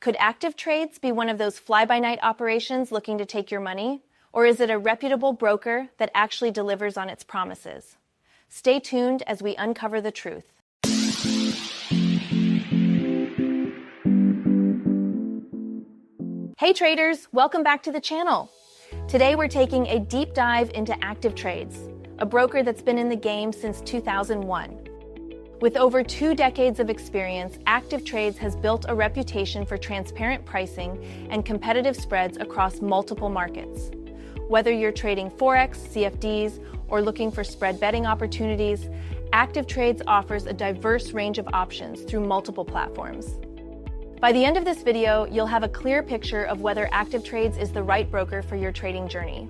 Could ActivTrades be one of those fly-by-night operations looking to take your money? Or is it a reputable broker that actually delivers on its promises? Stay tuned as we uncover the truth. Hey traders, welcome back to the channel. Today we're taking a deep dive into ActivTrades, a broker that's been in the game since 2001. With over 2 decades of experience, ActivTrades has built a reputation for transparent pricing and competitive spreads across multiple markets. Whether you're trading Forex, CFDs, or looking for spread betting opportunities, ActivTrades offers a diverse range of options through multiple platforms. By the end of this video, you'll have a clear picture of whether ActivTrades is the right broker for your trading journey.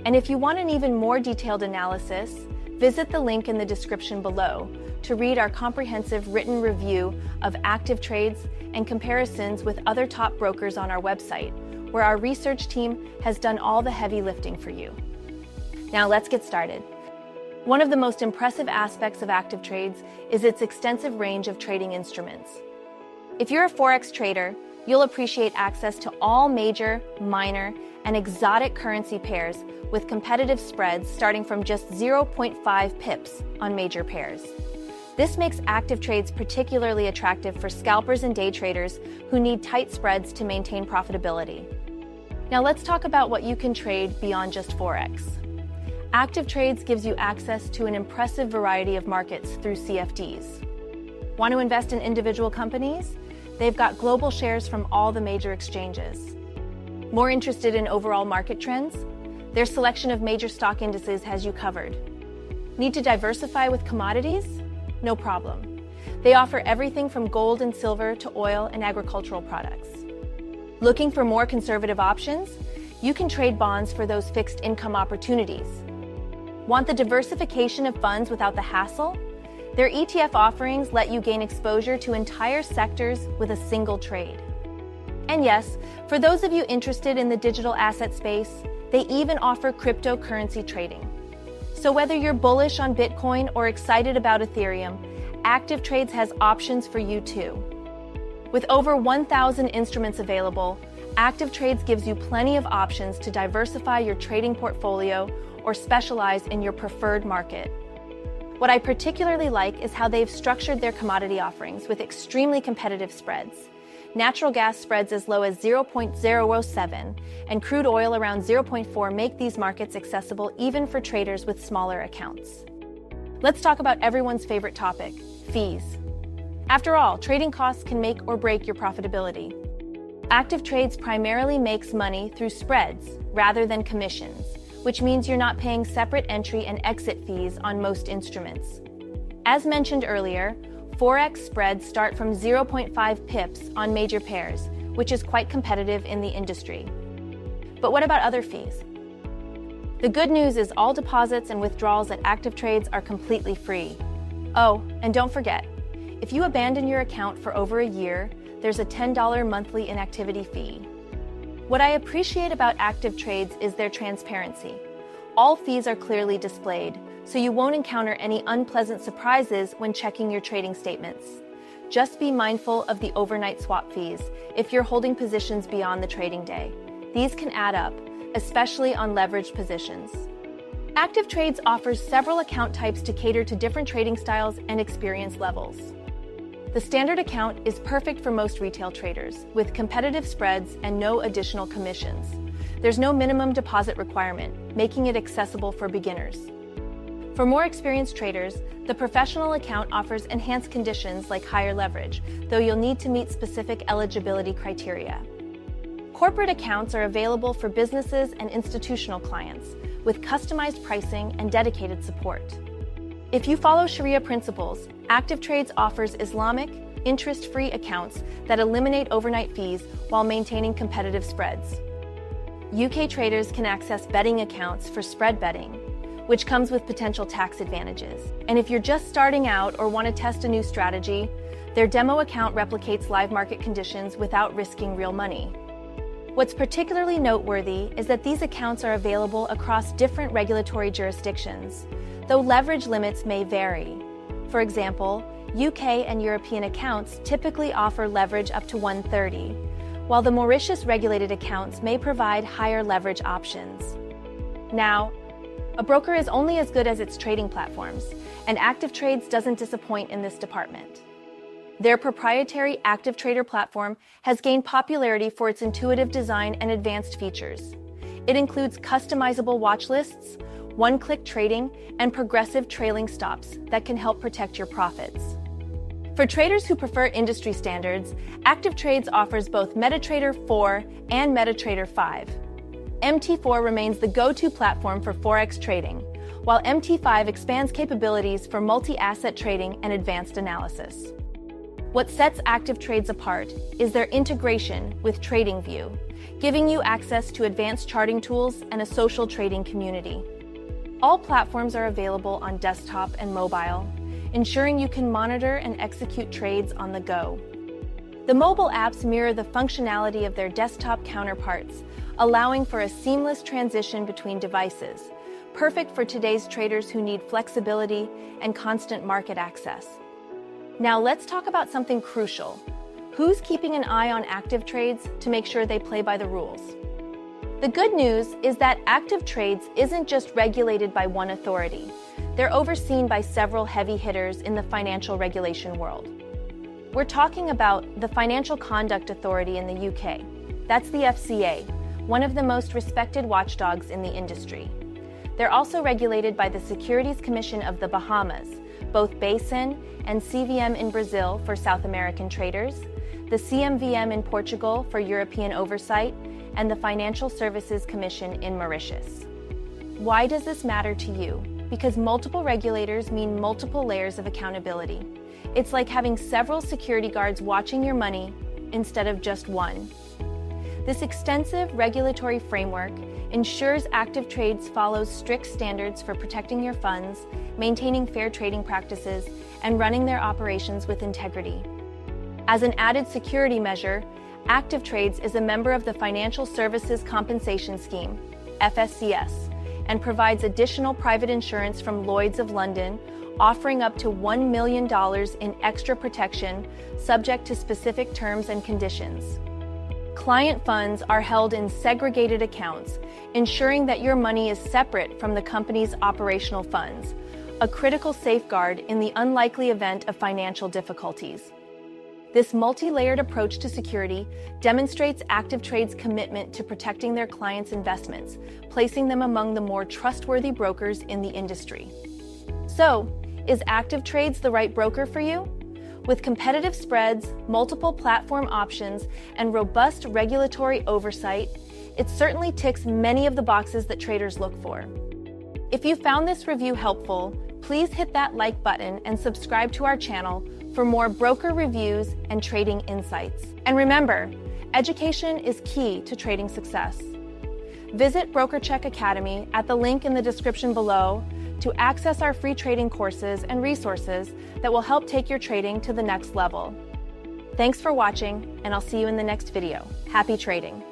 And if you want an even more detailed analysis, visit the link in the description below to read our comprehensive written review of ActivTrades and comparisons with other top brokers on our website, where our research team has done all the heavy lifting for you. Now let's get started. One of the most impressive aspects of ActivTrades is its extensive range of trading instruments. If you're a Forex trader, you'll appreciate access to all major, minor, and exotic currency pairs with competitive spreads starting from just 0.5 pips on major pairs. This makes ActivTrades particularly attractive for scalpers and day traders who need tight spreads to maintain profitability. Now let's talk about what you can trade beyond just Forex. ActivTrades gives you access to an impressive variety of markets through CFDs. Want to invest in individual companies? They've got global shares from all the major exchanges. More interested in overall market trends? Their selection of major stock indices has you covered. Need to diversify with commodities? No problem. They offer everything from gold and silver to oil and agricultural products. Looking for more conservative options? You can trade bonds for those fixed income opportunities. Want the diversification of funds without the hassle? Their ETF offerings let you gain exposure to entire sectors with a single trade. And yes, for those of you interested in the digital asset space, they even offer cryptocurrency trading. So whether you're bullish on Bitcoin or excited about Ethereum, ActivTrades has options for you too. With over 1,000 instruments available, ActivTrades gives you plenty of options to diversify your trading portfolio or specialize in your preferred market. What I particularly like is how they've structured their commodity offerings with extremely competitive spreads. Natural gas spreads as low as 0.007 and crude oil around 0.4 make these markets accessible even for traders with smaller accounts. Let's talk about everyone's favorite topic, fees. After all, trading costs can make or break your profitability. ActivTrades primarily makes money through spreads rather than commissions, which means you're not paying separate entry and exit fees on most instruments. As mentioned earlier, Forex spreads start from 0.5 pips on major pairs, which is quite competitive in the industry. But what about other fees? The good news is all deposits and withdrawals at ActivTrades are completely free. Oh, and don't forget, if you abandon your account for over a year, there's a $10 monthly inactivity fee. What I appreciate about ActivTrades is their transparency. All fees are clearly displayed, so you won't encounter any unpleasant surprises when checking your trading statements. Just be mindful of the overnight swap fees if you're holding positions beyond the trading day. These can add up, especially on leveraged positions. ActivTrades offers several account types to cater to different trading styles and experience levels. The standard account is perfect for most retail traders, with competitive spreads and no additional commissions. There's no minimum deposit requirement, making it accessible for beginners. For more experienced traders, the professional account offers enhanced conditions like higher leverage, though you'll need to meet specific eligibility criteria. Corporate accounts are available for businesses and institutional clients, with customized pricing and dedicated support. If you follow Sharia principles, ActivTrades offers Islamic, interest-free accounts that eliminate overnight fees while maintaining competitive spreads. UK traders can access betting accounts for spread betting, which comes with potential tax advantages. And if you're just starting out or want to test a new strategy, their demo account replicates live market conditions without risking real money. What's particularly noteworthy is that these accounts are available across different regulatory jurisdictions, though leverage limits may vary. For example, UK and European accounts typically offer leverage up to 130, while the Mauritius regulated accounts may provide higher leverage options. Now, a broker is only as good as its trading platforms, and ActivTrades doesn't disappoint in this department. Their proprietary ActivTrader platform has gained popularity for its intuitive design and advanced features. It includes customizable watch lists, one-click trading, and progressive trailing stops that can help protect your profits. For traders who prefer industry standards, ActivTrades offers both MetaTrader 4 and MetaTrader 5. MT4 remains the go-to platform for Forex trading, while MT5 expands capabilities for multi-asset trading and advanced analysis. What sets ActivTrades apart is their integration with TradingView, giving you access to advanced charting tools and a social trading community. All platforms are available on desktop and mobile, ensuring you can monitor and execute trades on the go. The mobile apps mirror the functionality of their desktop counterparts, allowing for a seamless transition between devices, perfect for today's traders who need flexibility and constant market access. Now let's talk about something crucial. Who's keeping an eye on ActivTrades to make sure they play by the rules? The good news is that ActivTrades isn't just regulated by one authority. They're overseen by several heavy hitters in the financial regulation world. We're talking about the Financial Conduct Authority in the UK. That's the FCA, one of the most respected watchdogs in the industry. They're also regulated by the Securities Commission of the Bahamas, both BaCin and CVM in Brazil for South American traders, the CMVM in Portugal for European oversight, and the Financial Services Commission in Mauritius. Why does this matter to you? Because multiple regulators mean multiple layers of accountability. It's like having several security guards watching your money instead of just one. This extensive regulatory framework ensures ActivTrades follows strict standards for protecting your funds, maintaining fair trading practices, and running their operations with integrity. As an added security measure, ActivTrades is a member of the Financial Services Compensation Scheme, FSCS, and provides additional private insurance from Lloyd's of London, offering up to $1 million in extra protection, subject to specific terms and conditions. Client funds are held in segregated accounts, ensuring that your money is separate from the company's operational funds, a critical safeguard in the unlikely event of financial difficulties. This multi-layered approach to security demonstrates ActivTrades' commitment to protecting their clients' investments, placing them among the more trustworthy brokers in the industry. So, is ActivTrades the right broker for you? With competitive spreads, multiple platform options, and robust regulatory oversight, it certainly ticks many of the boxes that traders look for. If you found this review helpful, please hit that like button and subscribe to our channel for more broker reviews and trading insights. And remember, education is key to trading success. Visit BrokerCheck Academy at the link in the description below to access our free trading courses and resources that will help take your trading to the next level. Thanks for watching, and I'll see you in the next video. Happy trading!